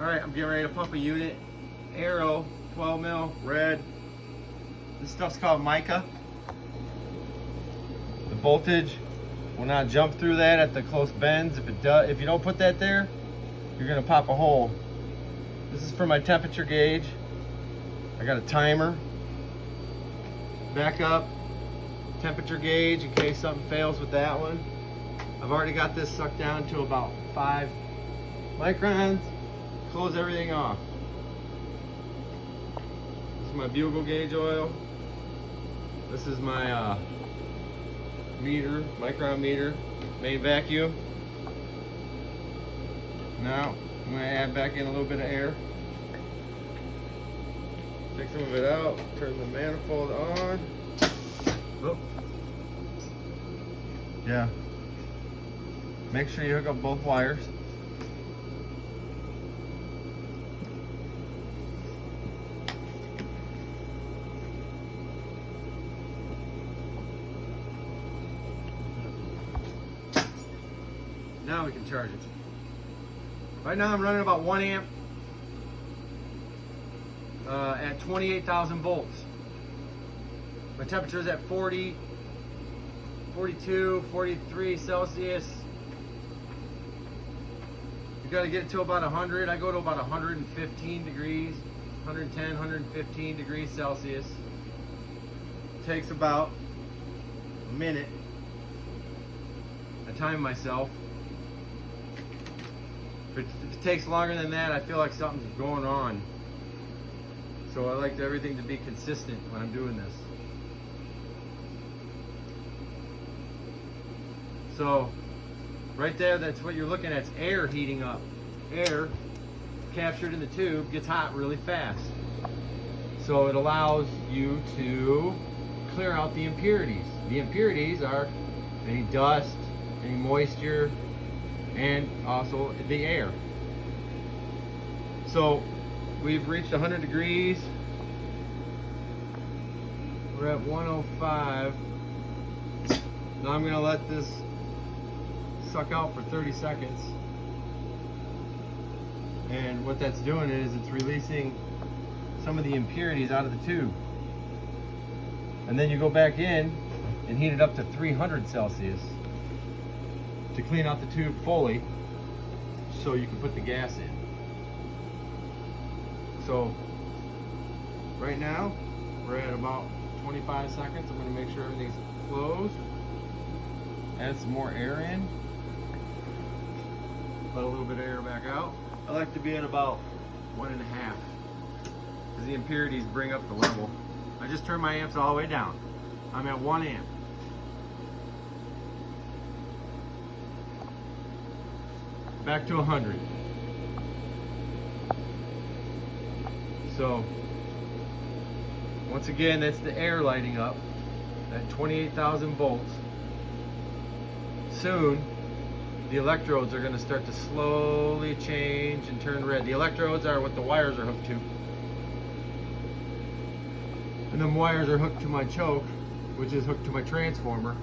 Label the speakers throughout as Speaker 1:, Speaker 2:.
Speaker 1: All right, I'm getting ready to pump a unit. Arrow, 12 mil, red. This stuff's called mica. The voltage will not jump through that at the close bends. If it does, if you don't put that there, you're gonna pop a hole. This is for my temperature gauge. I got a timer. Back up, temperature gauge in case something fails with that one. I've already got this sucked down to about 5 microns. Close everything off. This is my bugle gauge oil. This is my meter, micron meter, main vacuum. Now I'm going to add back in a little bit of air. Take some of it out, turn the manifold on. Oh. Yeah. Make sure you hook up both wires. Now we can charge it. Right now I'm running about 1 amp at 28,000 volts. My temperature is at 40, 42, 43 Celsius. You gotta get it to about 100. I go to about 115 degrees, 110, 115 degrees Celsius. Takes about a minute. I time myself. If it takes longer than that, I feel like something's going on. So I like everything to be consistent when I'm doing this. So right there, that's what you're looking at. It's air heating up. Air captured in the tube gets hot really fast. So it allows you to clear out the impurities. The impurities are any dust, any moisture, and also the air. So we've reached 100 degrees. We're at 105. Now I'm going to let this suck out for 30 seconds. And what that's doing is it's releasing some of the impurities out of the tube. And then you go back in and heat it up to 300 Celsius to clean out the tube fully so you can put the gas in. So right now we're at about 25 seconds. I'm going to make sure everything's closed. Add some more air in. Let a little bit of air back out. I like to be at about 1.5 because the impurities bring up the level. I just turned my amps all the way down. I'm at 1 amp. Back to 100. So once again, that's the air lighting up at 28,000 volts. Soon the electrodes are going to start to slowly change and turn red. The electrodes are what the wires are hooked to, and them wires are hooked to my choke, which is hooked to my transformer.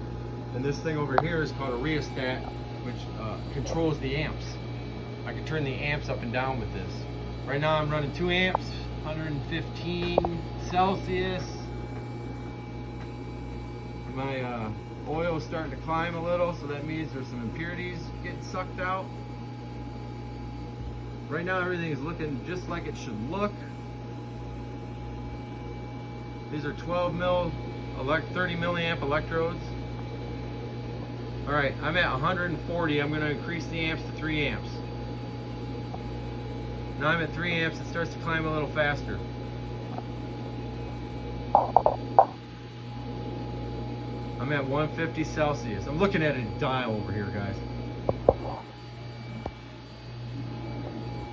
Speaker 1: And this thing over here is called a rheostat, which controls the amps. I can turn the amps up and down with this. Right now I'm running 2 amps, 115 Celsius. My oil is starting to climb a little, so that means there's some impurities getting sucked out. Right now everything is looking just like it should look. These are 12 mil, 30 milliamp electrodes. All right, I'm at 140. I'm going to increase the amps to 3 amps. Now I'm at 3 amps. It starts to climb a little faster. I'm at 150 Celsius. I'm looking at a dial over here, guys.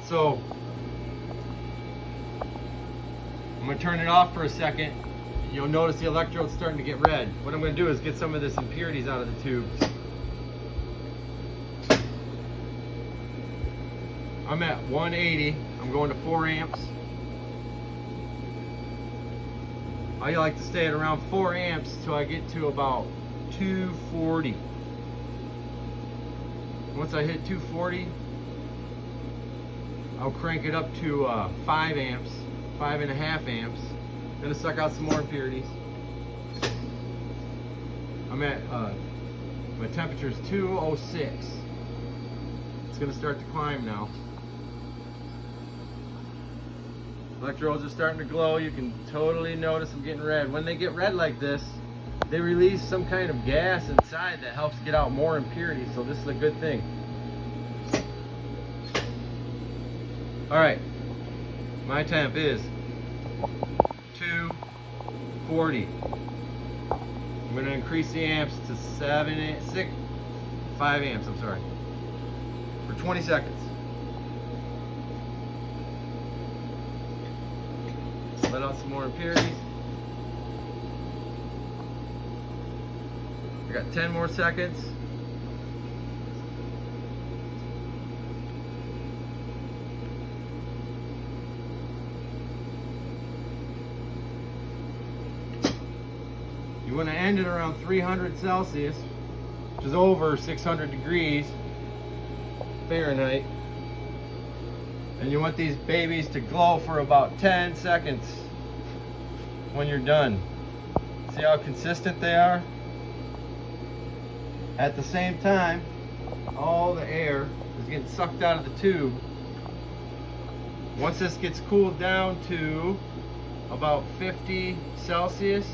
Speaker 1: So I'm going to turn it off for a second. You'll notice the electrode's starting to get red. What I'm going to do is get some of this impurities out of the tubes. I'm at 180. I'm going to 4 amps. I like to stay at around 4 amps till I get to about 240. Once I hit 240, I'll crank it up to 5 amps, 5.5 amps. Gonna suck out some more impurities. I'm at, my temperature is 206. It's gonna start to climb now. Electrodes are starting to glow. You can totally notice them getting red. When they get red like this, they release some kind of gas inside that helps get out more impurities, so this is a good thing. Alright, my temp is 240. I'm going to increase the amps to 5 amps, I'm sorry, for 20 seconds. Let out some more impurities. I got 10 more seconds. You want to end it around 300 Celsius, which is over 600 degrees Fahrenheit. And you want these babies to glow for about 10 seconds when you're done. See how consistent they are? At the same time, all the air is getting sucked out of the tube. Once this gets cooled down to about 50 Celsius,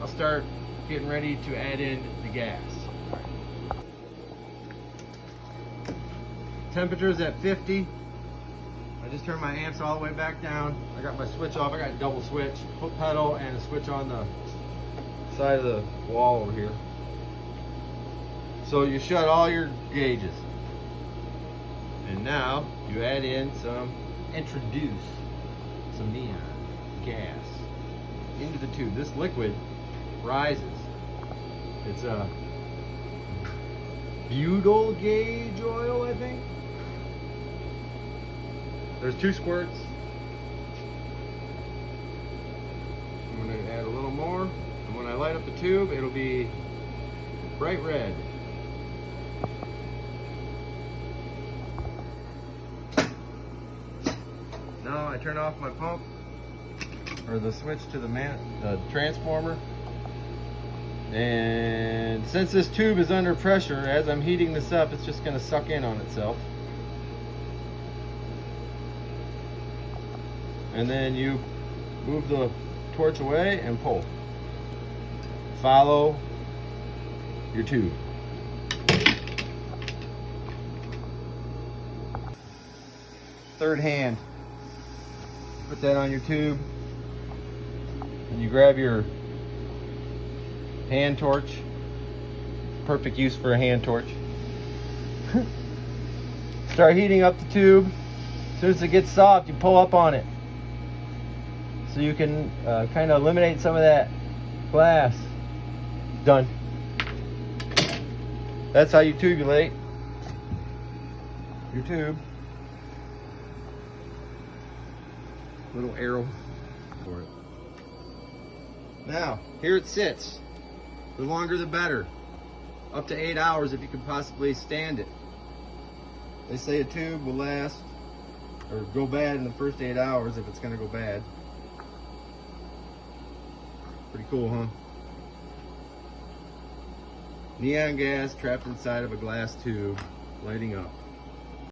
Speaker 1: I'll start getting ready to add in the gas. Temperature's at 50. I just turned my amps all the way back down. I got my switch off. I got a double switch, foot pedal, and a switch on the side of the wall over here. So you shut all your gauges. And now you add in introduce some neon gas into the tube. This liquid rises. It's a butyl gauge oil, I think. There's 2 squirts. I'm going to add a little more, and when I light up the tube, it'll be bright red. Now I turn off my pump, or the switch to the transformer. And since this tube is under pressure, as I'm heating this up, it's just going to suck in on itself. And then you move the torch away and pull. Follow your tube. Third hand. Put that on your tube. And you grab your hand torch. Perfect use for a hand torch. Start heating up the tube. As soon as it gets soft, you pull up on it. So you can kind of eliminate some of that glass. Done. That's how you tubulate your tube. Little arrow for it. Now, here it sits. The longer the better. Up to 8 hours if you can possibly stand it. They say a tube will last or go bad in the first 8 hours if it's going to go bad. Pretty cool, huh? Neon gas trapped inside of a glass tube, lighting up.